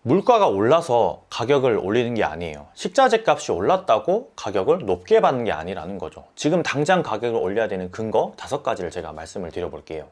물가가 올라서 가격을 올리는 게 아니에요. 식자재 값이 올랐다고 가격을 높게 받는 게 아니라는 거죠. 지금 당장 가격을 올려야 되는 근거 5가지를 제가 말씀을 드려볼게요.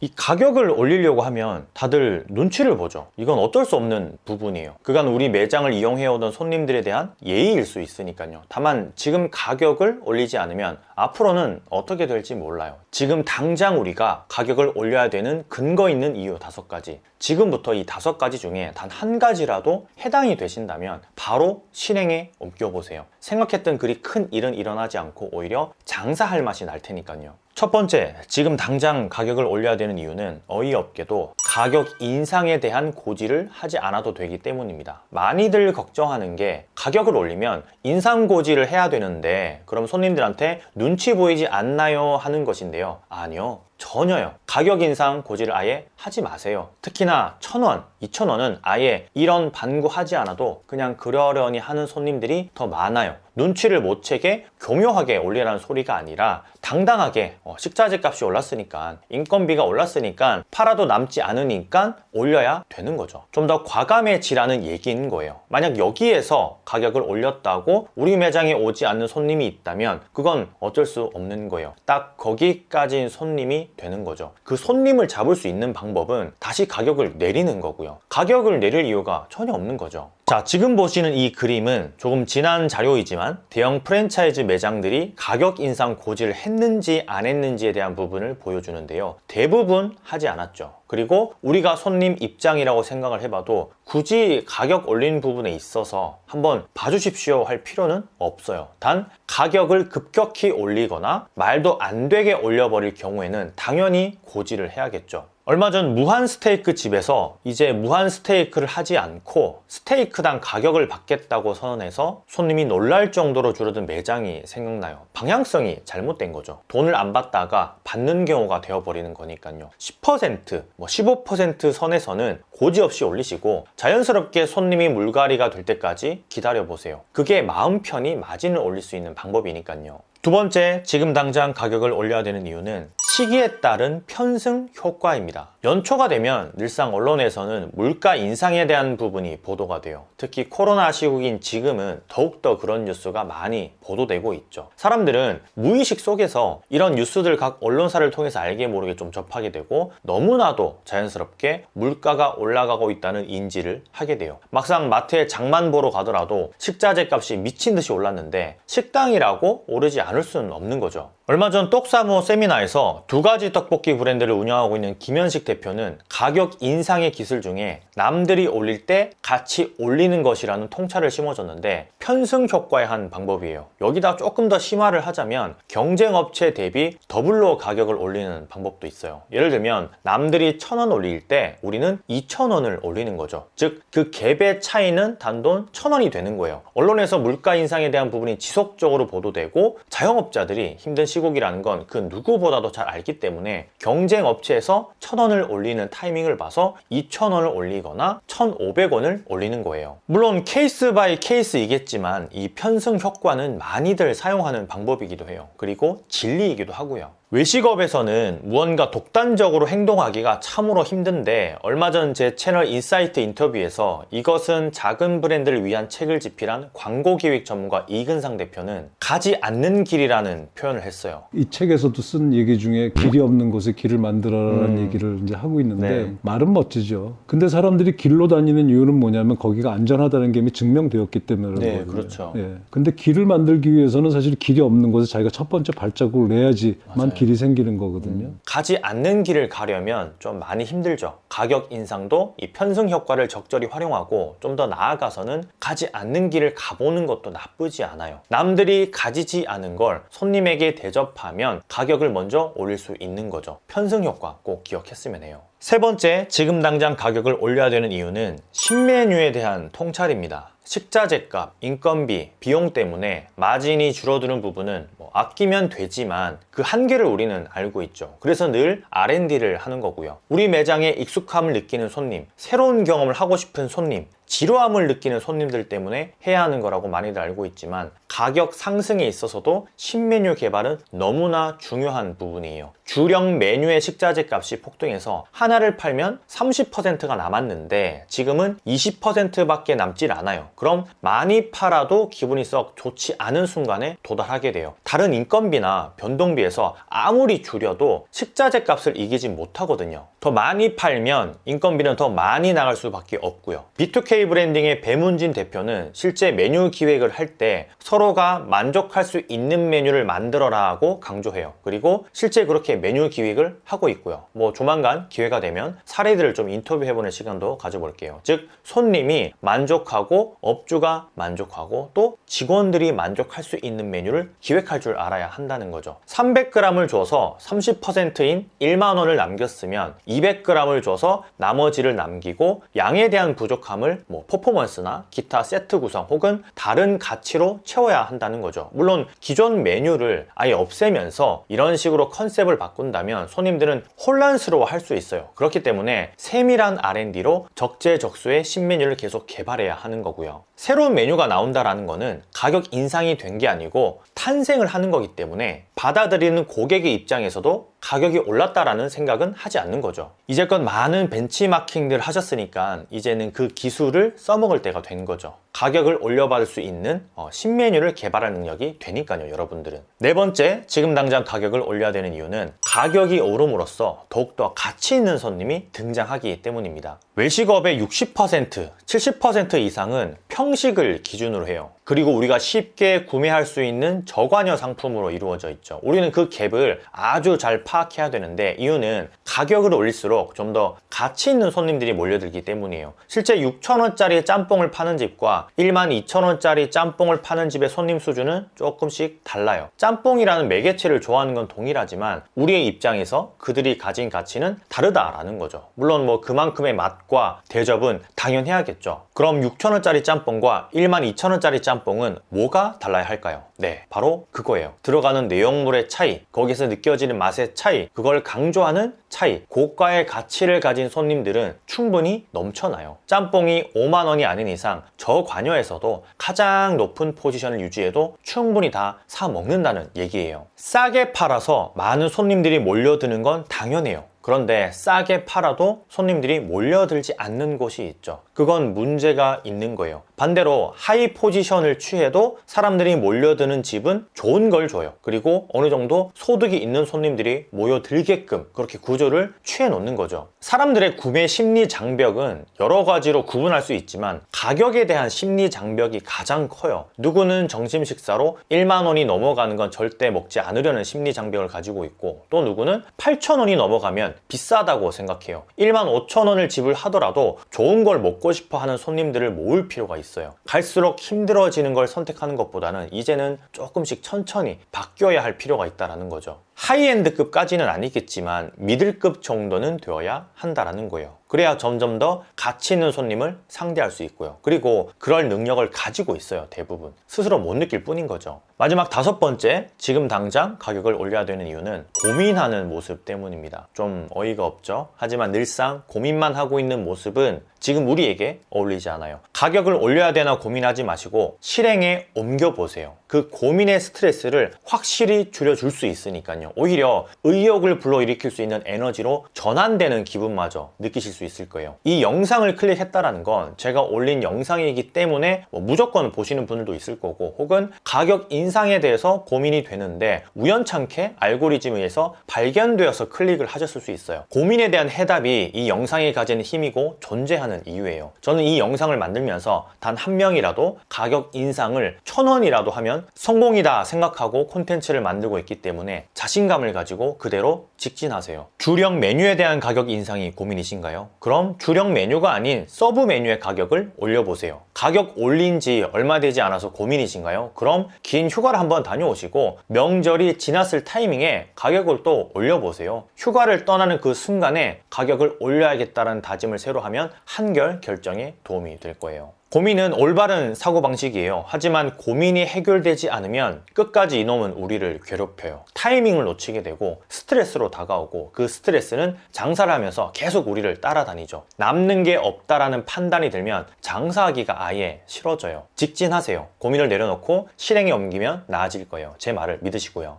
이 가격을 올리려고 하면 다들 눈치를 보죠. 이건 어쩔 수 없는 부분이에요. 그간 우리 매장을 이용해오던 손님들에 대한 예의일 수 있으니까요. 다만 지금 가격을 올리지 않으면 앞으로는 어떻게 될지 몰라요. 지금 당장 우리가 가격을 올려야 되는 근거 있는 이유 5가지. 지금부터 이 5가지 중에 단 한 가지라도 해당이 되신다면 바로 실행에 옮겨보세요. 생각했던 그리 큰 일은 일어나지 않고 오히려 장사할 맛이 날 테니까요. 첫 번째, 지금 당장 가격을 올려야 되는 이유는 어이없게도 가격 인상에 대한 고지를 하지 않아도 되기 때문입니다. 많이들 걱정하는 게 가격을 올리면 인상 고지를 해야 되는데 그럼 손님들한테 눈치 보이지 않나요? 하는 것인데요. 아니요. 전혀요. 가격 인상 고지를 아예 하지 마세요. 특히나 1,000원, 2,000원은 아예 이런 반구하지 않아도 그냥 그러려니 하는 손님들이 더 많아요. 눈치를 못 채게 교묘하게 올리라는 소리가 아니라 당당하게 식자재 값이 올랐으니까 인건비가 올랐으니까 팔아도 남지 않으니까 올려야 되는 거죠. 좀 더 과감해지라는 얘기인 거예요. 만약 여기에서 가격을 올렸다고 우리 매장에 오지 않는 손님이 있다면 그건 어쩔 수 없는 거예요. 딱 거기까지인 손님이 되는 거죠. 그 손님을 잡을 수 있는 방법은 다시 가격을 내리는 거고요. 가격을 내릴 이유가 전혀 없는 거죠. 자, 지금 보시는 이 그림은 조금 지난 자료이지만 대형 프랜차이즈 매장들이 가격 인상 고지를 했는지 안 했는지에 대한 부분을 보여주는데요. 대부분 하지 않았죠. 그리고 우리가 손님 입장이라고 생각을 해봐도 굳이 가격 올린 부분에 있어서 한번 봐주십시오 할 필요는 없어요. 단 가격을 급격히 올리거나 말도 안 되게 올려버릴 경우에는 당연히 고지를 해야겠죠. 얼마 전 무한 스테이크 집에서 이제 무한 스테이크를 하지 않고 스테이크당 가격을 받겠다고 선언해서 손님이 놀랄 정도로 줄어든 매장이 생각나요. 방향성이 잘못된 거죠. 돈을 안 받다가 받는 경우가 되어버리는 거니까요. 10%, 15% 선에서는 고지 없이 올리시고 자연스럽게 손님이 물갈이가 될 때까지 기다려보세요. 그게 마음 편히 마진을 올릴 수 있는 방법이니까요. 두 번째, 지금 당장 가격을 올려야 되는 이유는 시기에 따른 편승 효과입니다. 연초가 되면 늘상 언론에서는 물가 인상에 대한 부분이 보도가 돼요. 특히 코로나 시국인 지금은 더욱더 그런 뉴스가 많이 보도되고 있죠. 사람들은 무의식 속에서 이런 뉴스들 각 언론사를 통해서 알게 모르게 좀 접하게 되고 너무나도 자연스럽게 물가가 올라가고 있다는 인지를 하게 돼요. 막상 마트에 장만 보러 가더라도 식자재 값이 미친 듯이 올랐는데 식당이라고 오르지 않을 수는 없는 거죠. 얼마 전 똑사모 세미나에서 2가지 떡볶이 브랜드를 운영하고 있는 김현식 대표는 가격 인상의 기술 중에 남들이 올릴 때 같이 올리는 것이라는 통찰을 심어줬는데 편승 효과의 한 방법이에요. 여기다 조금 더 심화를 하자면 경쟁업체 대비 더블로 가격을 올리는 방법도 있어요. 예를 들면 남들이 1,000원 올릴 때 우리는 2,000원을 올리는 거죠. 즉 그 갭의 차이는 단돈 1,000원이 되는 거예요. 언론에서 물가 인상에 대한 부분이 지속적으로 보도되고 자영업자들이 힘든 시국이라는 건 그 누구보다도 잘 알기 때문에 경쟁 업체에서 1,000원을 올리는 타이밍을 봐서 2,000원을 올리거나 1,500원을 올리는 거예요. 물론 케이스 바이 케이스이겠지만 이 편승 효과는 많이들 사용하는 방법이기도 해요. 그리고 진리이기도 하고요. 외식업에서는 무언가 독단적으로 행동하기가 참으로 힘든데 얼마 전 제 채널 인사이트 인터뷰에서 이것은 작은 브랜드를 위한 책을 집필한 광고기획 전문가 이근상 대표는 가지 않는 길이라는 표현을 했어요. 이 책에서도 쓴 얘기 중에 길이 없는 곳에 길을 만들어라는 얘기를 이제 하고 있는데 네. 말은 멋지죠. 근데 사람들이 길로 다니는 이유는 뭐냐면 거기가 안전하다는 게 증명되었기 때문에 그런 네, 거거든요. 그렇죠. 예. 근데 길을 만들기 위해서는 사실 길이 없는 곳에 자기가 첫 번째 발자국을 내야지만 맞아요. 길이 생기는 거거든요. 가지 않는 길을 가려면 좀 많이 힘들죠. 가격 인상도 이 편승 효과를 적절히 활용하고 좀 더 나아가서는 가지 않는 길을 가보는 것도 나쁘지 않아요. 남들이 가지지 않은 걸 손님에게 대접하면 가격을 먼저 올릴 수 있는 거죠. 편승 효과 꼭 기억했으면 해요. 세 번째, 지금 당장 가격을 올려야 되는 이유는 신메뉴에 대한 통찰입니다. 식자재 값, 인건비, 비용 때문에 마진이 줄어드는 부분은 아끼면 되지만 그 한계를 우리는 알고 있죠. 그래서 늘 R&D를 하는 거고요. 우리 매장에 익숙함을 느끼는 손님, 새로운 경험을 하고 싶은 손님, 지루함을 느끼는 손님들 때문에 해야 하는 거라고 많이들 알고 있지만 가격 상승에 있어서도 신메뉴 개발은 너무나 중요한 부분이에요. 주력 메뉴의 식자재 값이 폭등해서 하나를 팔면 30%가 남았는데 지금은 20%밖에 남질 않아요. 그럼 많이 팔아도 기분이 썩 좋지 않은 순간에 도달하게 돼요. 다른 인건비나 변동비에서 아무리 줄여도 식자재 값을 이기지 못하거든요. 더 많이 팔면 인건비는 더 많이 나갈 수밖에 없고요. B2K 브랜딩의 배문진 대표는 실제 메뉴 기획을 할 때 서로가 만족할 수 있는 메뉴를 만들어라 하고 강조해요. 그리고 실제 그렇게 메뉴 기획을 하고 있고요. 조만간 기회가 되면 사례들을 좀 인터뷰해보는 시간도 가져볼게요. 즉 손님이 만족하고 업주가 만족하고 또 직원들이 만족할 수 있는 메뉴를 기획할 줄 알아야 한다는 거죠. 300g을 줘서 30%인 1만 원을 남겼으면 200g을 줘서 나머지를 남기고 양에 대한 부족함을 퍼포먼스나 기타 세트 구성 혹은 다른 가치로 채워야 한다는 거죠. 물론 기존 메뉴를 아예 없애면서 이런 식으로 컨셉을 바꾼다면 손님들은 혼란스러워 할 수 있어요. 그렇기 때문에 세밀한 R&D로 적재적소의 신메뉴를 계속 개발해야 하는 거고요. 새로운 메뉴가 나온다라는 거는 가격 인상이 된 게 아니고 탄생을 하는 거기 때문에 받아들이는 고객의 입장에서도 가격이 올랐다라는 생각은 하지 않는 거죠. 이제껏 많은 벤치마킹들 하셨으니까 이제는 그 기술을 써먹을 때가 된 거죠. 가격을 올려받을 수 있는 신메뉴를 개발할 능력이 되니까요, 여러분들은. 네 번째, 지금 당장 가격을 올려야 되는 이유는 가격이 오름으로써 더욱더 가치 있는 손님이 등장하기 때문입니다. 외식업의 60%, 70% 이상은 평식을 기준으로 해요. 그리고 우리가 쉽게 구매할 수 있는 저관여 상품으로 이루어져 있죠. 우리는 그 갭을 아주 잘 파악해야 되는데 이유는 가격을 올릴수록 좀 더 가치 있는 손님들이 몰려들기 때문이에요. 실제 6,000원짜리 짬뽕을 파는 집과 12,000원짜리 짬뽕을 파는 집의 손님 수준은 조금씩 달라요. 짬뽕이라는 매개체를 좋아하는 건 동일하지만 우리의 입장에서 그들이 가진 가치는 다르다라는 거죠. 물론 그만큼의 맛과 대접은 당연해야겠죠. 그럼 6,000원짜리 짬뽕과 12,000원짜리 짬뽕은 뭐가 달라야 할까요? 네, 바로 그거예요. 들어가는 내용물의 차이, 거기서 느껴지는 맛의 차이, 그걸 강조하는 차이, 고가의 가치를 가진 손님들은 충분히 넘쳐나요. 짬뽕이 5만 원이 아닌 이상 저관여에서도 가장 높은 포지션을 유지해도 충분히 다 사 먹는다는 얘기예요. 싸게 팔아서 많은 손님들이 몰려드는 건 당연해요. 그런데 싸게 팔아도 손님들이 몰려들지 않는 곳이 있죠. 그건 문제가 있는 거예요. 반대로 하이 포지션을 취해도 사람들이 몰려드는 집은 좋은 걸 줘요. 그리고 어느 정도 소득이 있는 손님들이 모여들게끔 그렇게 구조를 취해 놓는 거죠. 사람들의 구매 심리 장벽은 여러 가지로 구분할 수 있지만 가격에 대한 심리 장벽이 가장 커요. 누구는 점심 식사로 1만 원이 넘어가는 건 절대 먹지 않으려는 심리 장벽을 가지고 있고 또 누구는 8천 원이 넘어가면 비싸다고 생각해요. 1만 5천 원을 지불하더라도 좋은 걸 먹고 싶어 하는 손님들을 모을 필요가 있어요. 갈수록 힘들어지는 걸 선택하는 것보다는 이제는 조금씩 천천히 바뀌어야 할 필요가 있다는 거죠. 하이엔드급까지는 아니겠지만 미들급 정도는 되어야 한다는 거예요. 그래야 점점 더 가치 있는 손님을 상대할 수 있고요. 그리고 그럴 능력을 가지고 있어요. 대부분. 스스로 못 느낄 뿐인 거죠. 마지막 다섯 번째, 지금 당장 가격을 올려야 되는 이유는 고민하는 모습 때문입니다. 좀 어이가 없죠? 하지만 늘상 고민만 하고 있는 모습은 지금 우리에게 어울리지 않아요. 가격을 올려야 되나 고민하지 마시고 실행에 옮겨보세요. 그 고민의 스트레스를 확실히 줄여줄 수 있으니까요. 오히려 의욕을 불러일으킬 수 있는 에너지로 전환되는 기분마저 느끼실 수 있을 거예요. 이 영상을 클릭했다는 건 제가 올린 영상이기 때문에 무조건 보시는 분들도 있을 거고 혹은 가격 인상에 대해서 고민이 되는데 우연찮게 알고리즘에 의해서 발견되어서 클릭을 하셨을 수 있어요. 고민에 대한 해답이 이 영상이 가진 힘이고 존재하는 이유예요. 저는 이 영상을 만들면서 단 한 명이라도 가격 인상을 1,000원이라도 하면 성공이다 생각하고 콘텐츠를 만들고 있기 때문에 자신감을 가지고 그대로 직진하세요. 주력 메뉴에 대한 가격 인상이 고민이신가요? 그럼 주력 메뉴가 아닌 서브 메뉴의 가격을 올려보세요. 가격 올린 지 얼마 되지 않아서 고민이신가요? 그럼 긴 휴가를 한번 다녀오시고 명절이 지났을 타이밍에 가격을 또 올려보세요. 휴가를 떠나는 그 순간에 가격을 올려야겠다는 다짐을 새로 하면 한결 결정에 도움이 될 거예요. 고민은 올바른 사고방식이에요. 하지만 고민이 해결되지 않으면 끝까지 이놈은 우리를 괴롭혀요. 타이밍을 놓치게 되고 스트레스로 다가오고 그 스트레스는 장사를 하면서 계속 우리를 따라다니죠. 남는 게 없다라는 판단이 들면 장사하기가 아예 싫어져요. 직진하세요. 고민을 내려놓고 실행에 옮기면 나아질 거예요. 제 말을 믿으시고요.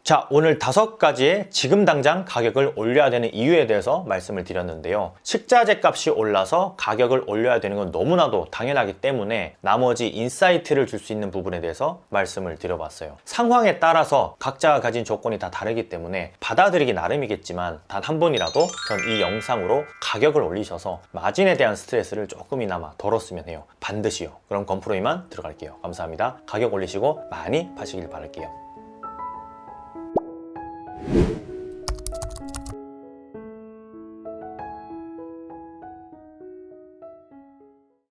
자, 오늘 5가지의 지금 당장 가격을 올려야 되는 이유에 대해서 말씀을 드렸는데요. 식자재 값이 올라서 가격을 올려야 되는 건 너무나도 당연하기 때문에 나머지 인사이트를 줄 수 있는 부분에 대해서 말씀을 드려봤어요. 상황에 따라서 각자가 가진 조건이 다 다르기 때문에 받아들이기 나름이겠지만 단 한 번이라도 전 이 영상으로 가격을 올리셔서 마진에 대한 스트레스를 조금이나마 덜었으면 해요. 반드시요. 그럼 건프로이만 들어갈게요. 감사합니다. 가격 올리시고 많이 파시길 바랄게요.